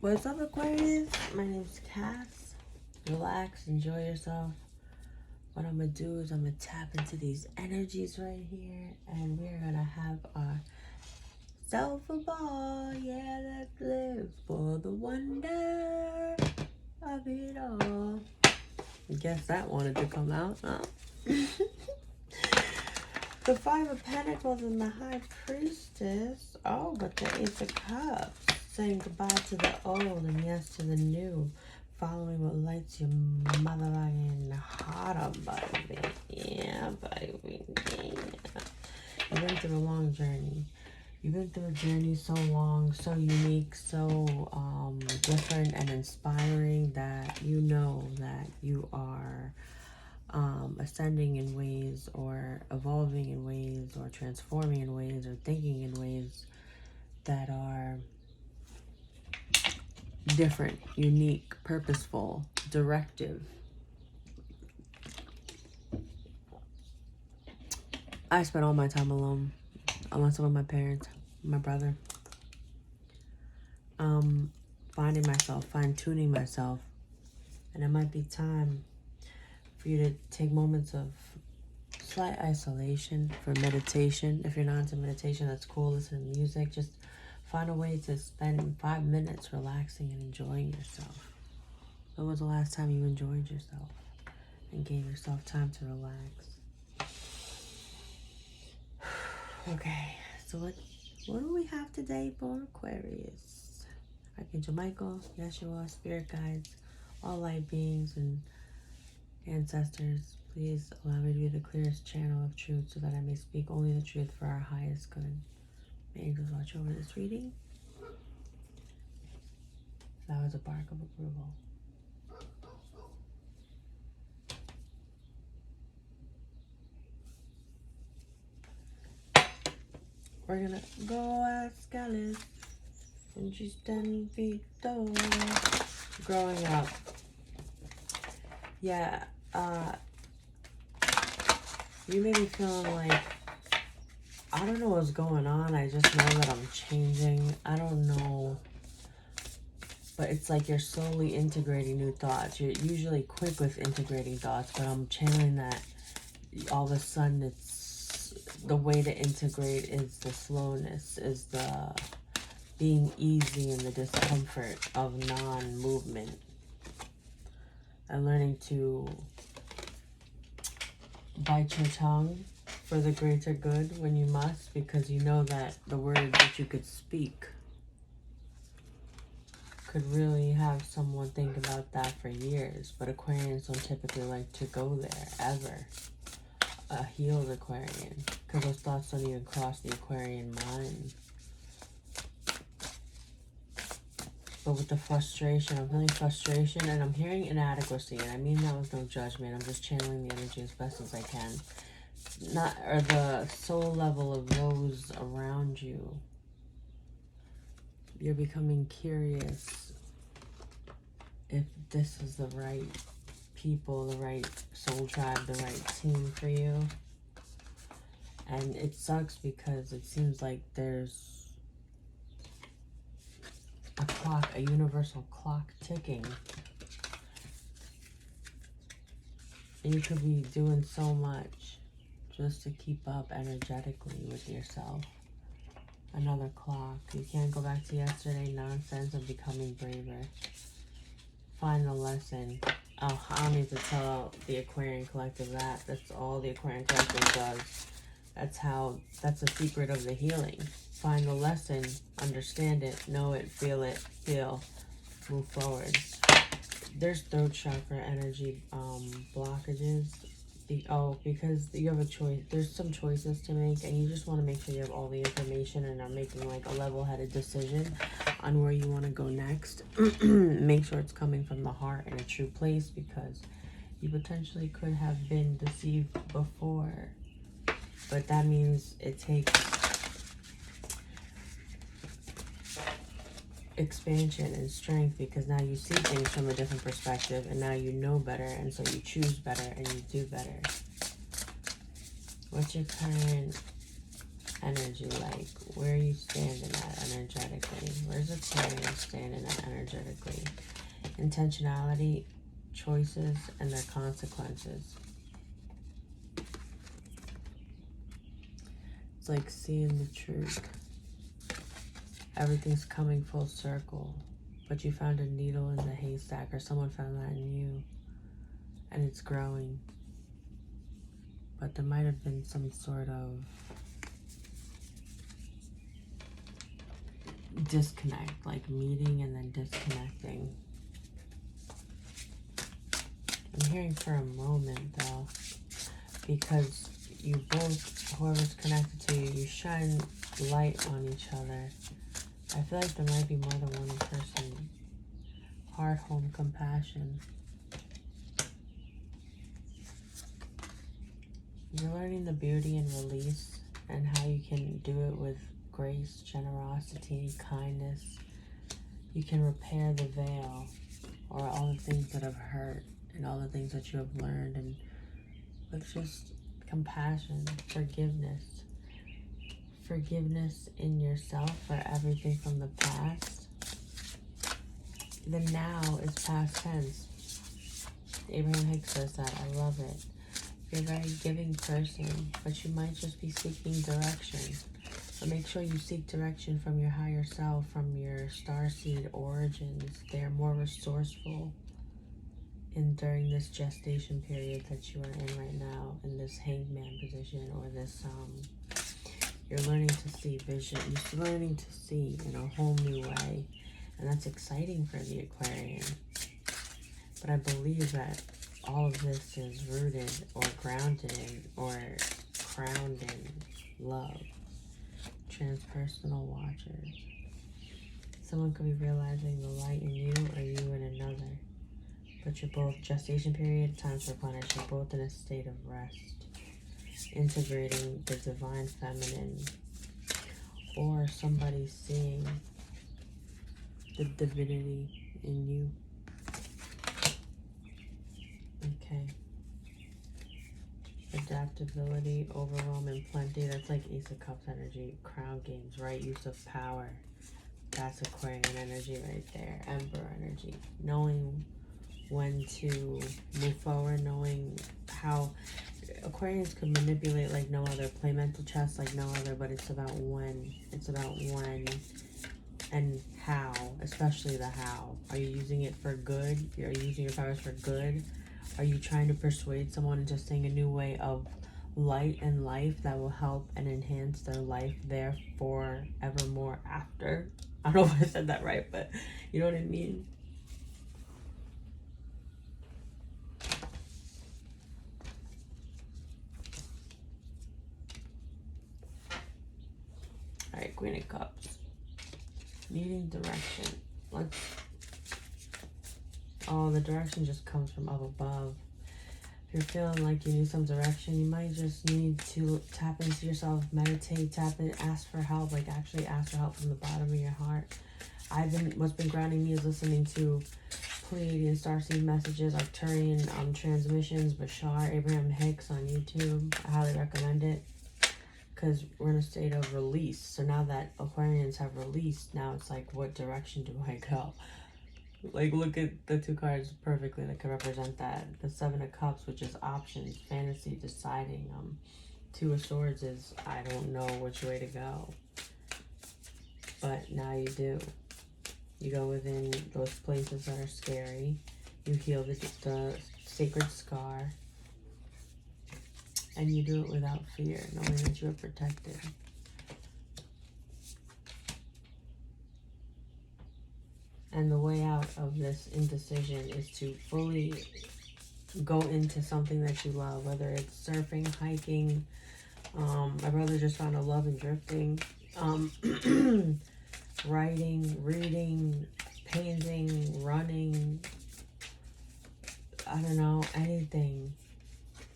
What's up, Aquarius? My name's Cass. Relax, enjoy yourself. What I'm gonna do is I'm gonna tap into these energies right here, and we're gonna have our self a ball. Yeah, let's live for the wonder of it all. I guess that wanted to come out, huh? The Five of Pentacles and the High Priestess. Oh, but the Ace of Cups. Saying goodbye to the old and yes to the new. Following what lights your motherfucking heart up, baby. Yeah, baby. Yeah. You've been through a long journey. You've been through a journey so long, so unique, so different and inspiring that you know that you are ascending in ways, or evolving in ways, or transforming in ways, or thinking in ways that are different, unique, purposeful, directive. I spent all my time alone, unless with my parents, my brother. Finding myself, fine-tuning myself. And it might be time for you to take moments of slight isolation for meditation. If you're not into meditation, that's cool. Listen to music. Just find a way to spend 5 minutes relaxing and enjoying yourself. When was the last time you enjoyed yourself and gave yourself time to relax? Okay, so what do we have today for Aquarius? Archangel Michael, Yeshua, spirit guides, all light beings and ancestors, please allow me to be the clearest channel of truth so that I may speak only the truth for our highest good. May angels watch over this reading. That was a bark of approval. We're gonna go ask Alice when she's 10 feet tall. Growing up. Yeah, you may be feeling like, I don't know what's going on. I just know that I'm changing. I don't know. But it's like you're slowly integrating new thoughts. You're usually quick with integrating thoughts, but I'm channeling that all of a sudden it's the way to integrate is the slowness, is the being easy in the discomfort of non-movement. And learning to bite your tongue for the greater good when you must, because you know that the words that you could speak could really have someone think about that for years. But Aquarians don't typically like to go there, ever. A healed Aquarian, because those thoughts don't even cross the Aquarian mind. But with the frustration, I'm feeling frustration, and I'm hearing inadequacy, and I mean that with no judgment. I'm just channeling the energy as best as I can. Not, or the soul level of those around you. You're becoming curious if this is the right people, the right soul tribe, the right team for you. And it sucks because it seems like there's a clock, a universal clock ticking. And you could be doing so much just to keep up energetically with yourself. Another clock. You can't go back to yesterday nonsense of becoming braver. Find the lesson. Oh, I don't need to tell the Aquarian Collective that. That's all the Aquarian Collective does. That's the secret of the healing. Find the lesson, understand it, know it, feel, move forward. There's throat chakra energy blockages. Because you have a choice. There's some choices to make, and you just want to make sure you have all the information and are making like a level-headed decision on where you want to go next. Make sure it's coming from the heart in a true place, because you potentially could have been deceived before. But that means it takes expansion and strength, because now you see things from a different perspective, and now you know better, and so you choose better and you do better. What's your current energy like? Where are you standing at energetically? Where's Aquarius standing at energetically? Intentionality, choices, and their consequences. It's like seeing the truth. Everything's coming full circle, but you found a needle in the haystack, or someone found that in you, and it's growing. But there might have been some sort of disconnect, like meeting and then disconnecting. I'm hearing for a moment though, because you both, whoever's connected to you, you shine light on each other. I feel like there might be more than one person. Heart, home, compassion. You're learning the beauty and release and how you can do it with grace, generosity, kindness. You can repair the veil, or all the things that have hurt and all the things that you have learned, and with just compassion, forgiveness. Forgiveness in yourself for everything from the past. The now is past tense. Abraham Hicks says that. I love it. You're a very giving person, but you might just be seeking direction. But make sure you seek direction from your higher self, from your starseed origins. They are more resourceful during this gestation period that you are in right now, in this hangman position, or this, you're learning to see vision. You're learning to see in a whole new way. And that's exciting for the Aquarian. But I believe that all of this is rooted or grounded in or crowned in love. Transpersonal watchers. Someone could be realizing the light in you or you in another. But you're both gestation period, time to replenish. You're both in a state of rest. Integrating the divine feminine. Or somebody seeing the divinity in you. Okay. Adaptability, overwhelm, and plenty. That's like Ace of Cups energy. Crown games, right use of power. That's Aquarian energy right there. Emperor energy. Knowing when to move forward, knowing how Aquarians could manipulate like no other, play mental chess like no other, but it's about when. It's about when and how, especially the how. Are you using it for good? Are you using your powers for good? Are you trying to persuade someone into seeing a new way of light and life that will help and enhance their life there forevermore after? I don't know if I said that right, but you know what I mean? Alright, Queen of Cups. Needing direction. Let's... Oh, the direction just comes from up above. If you're feeling like you need some direction, you might just need to tap into yourself, meditate, tap in, ask for help. Like, actually ask for help from the bottom of your heart. What's been grounding me is listening to Pleiadian Starseed messages, Arcturian transmissions, Bashar, Abraham Hicks on YouTube. I highly recommend it, because we're in a state of release. So now that Aquarians have released, now it's like, what direction do I go? Like, look at the two cards perfectly that could represent that. The Seven of Cups, which is options, fantasy, deciding. Two of Swords is, I don't know which way to go. But now you do. You go within those places that are scary. You heal the sacred scar. And you do it without fear, knowing that you are protected. And the way out of this indecision is to fully go into something that you love, whether it's surfing, hiking. My brother just found a love in drifting. Writing, reading, painting, running. I don't know, anything.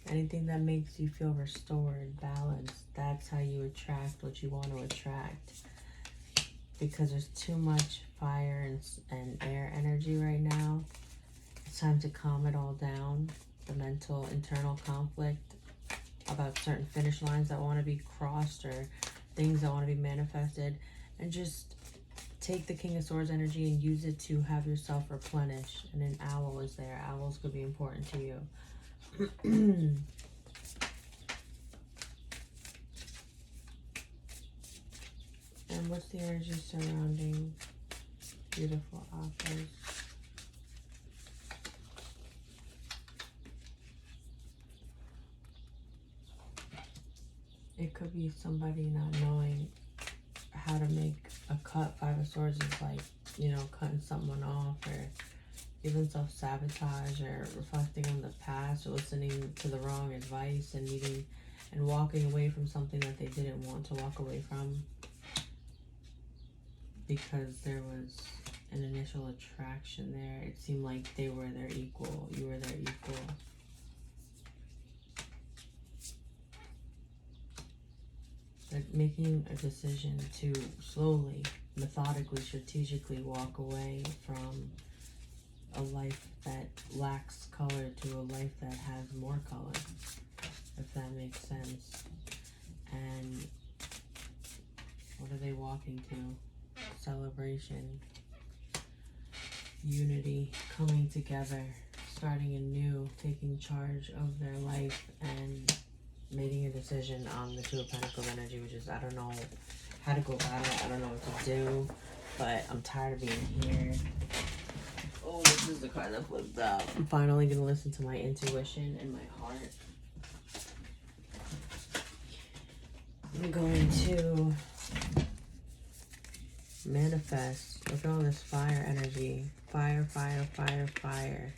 Anything that makes you feel restored, balanced. That's how you attract what you want to attract. Because there's too much fire and air energy right now. It's time to calm it all down. The mental, internal conflict about certain finish lines that want to be crossed, or things that want to be manifested, and just take the King of Swords energy and use it to have yourself replenished. And an owl is there. Owls could be important to you. And what's the energy surrounding beautiful offers? It could be somebody not knowing how to make a cut. Five of Swords is like, you know, cutting someone off, or even self-sabotage, or reflecting on the past, or listening to the wrong advice and needing and walking away from something that they didn't want to walk away from because there was an initial attraction there. It seemed like they were their equal. You were their equal. Like making a decision to slowly, methodically, strategically walk away from a life that lacks color to a life that has more color, if that makes sense. And what are they walking to? Celebration, unity, coming together, starting anew, taking charge of their life, and making a decision on the Two of Pentacles energy, which is, I don't know how to go about it. I don't know what to do, but I'm tired of being here. Oh, this is the card that flipped out. I'm finally going to listen to my intuition and my heart. I'm going to manifest. Look at all this fire energy. Fire, fire, fire, fire.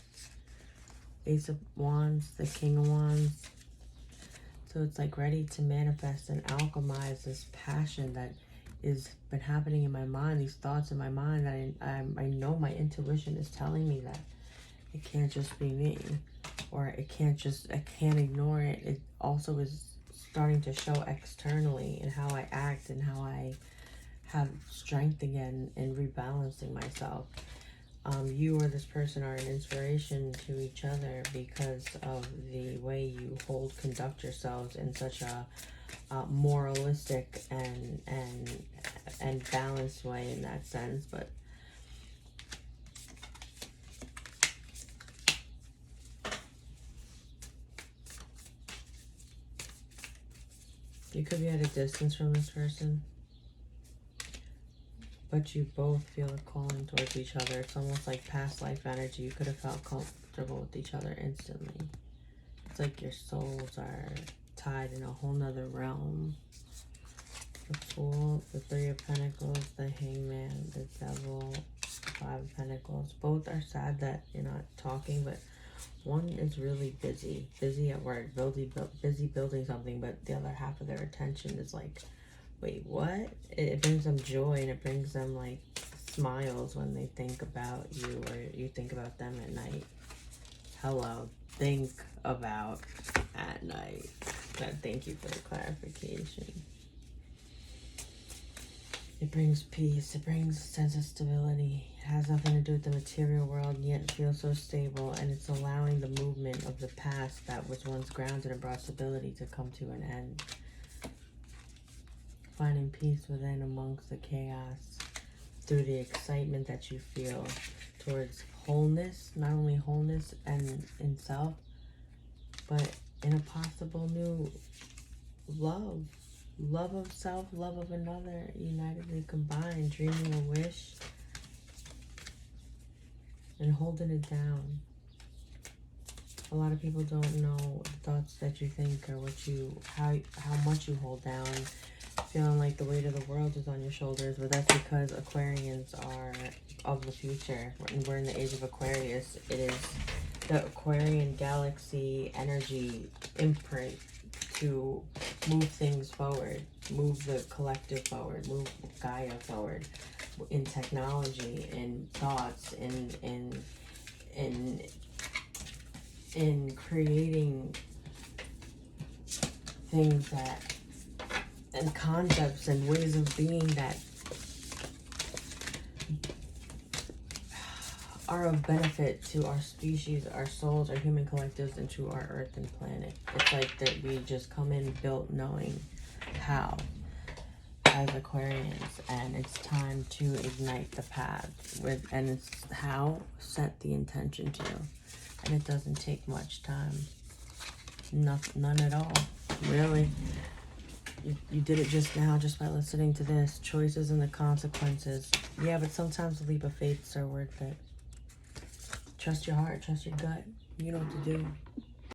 Ace of Wands, the King of Wands. So it's like ready to manifest and alchemize this passion that is been happening in my mind, these thoughts in my mind that I know my intuition is telling me that it can't just be me, or I can't ignore it. It also is starting to show externally in how I act and how I have strength again and rebalancing myself. You or this person are an inspiration to each other because of the way you conduct yourselves in such a moralistic and balanced way in that sense. But you could be at a distance from this person, but you both feel a calling towards each other. It's almost like past life energy. You could have felt comfortable with each other instantly. It's like your souls are tied in a whole nother realm. The Fool, the Three of Pentacles, the Hangman, the Devil, Five of Pentacles. Both are sad that you're not talking, but one is really busy at work, busy building something, but the other half of their attention is like, wait, what? It brings them joy, and it brings them like smiles when they think about you, or you think about them at night. Hello, think about at night. God, thank you for the clarification. It brings peace. It brings a sense of stability. It has nothing to do with the material world, yet it feels so stable, and it's allowing the movement of the past that was once grounded and brought stability to come to an end. Finding peace within amongst the chaos through the excitement that you feel towards wholeness, not only wholeness and in self, but in a possible new love of self, love of another, unitedly combined, dreaming a wish and holding it down. A lot of people don't know the thoughts that you think, or how much you hold down, feeling like the weight of the world is on your shoulders. But that's because Aquarians are of the future. We're in the age of Aquarius. It is the Aquarian galaxy energy imprint to move things forward, move the collective forward, move Gaia forward in technology, in thoughts, in creating things that, and concepts and ways of being that are of benefit to our species, our souls, our human collectives, and to our earth and planet. It's like that we just come in built knowing how. as Aquarians, and it's time to ignite the path with, and it's how set the intention to, and it doesn't take much time. None at all, really. You did it just now, just by listening to this. Choices and the consequences. Yeah, but sometimes the leap of faiths are worth it. Trust your heart, trust your gut. You know what to do.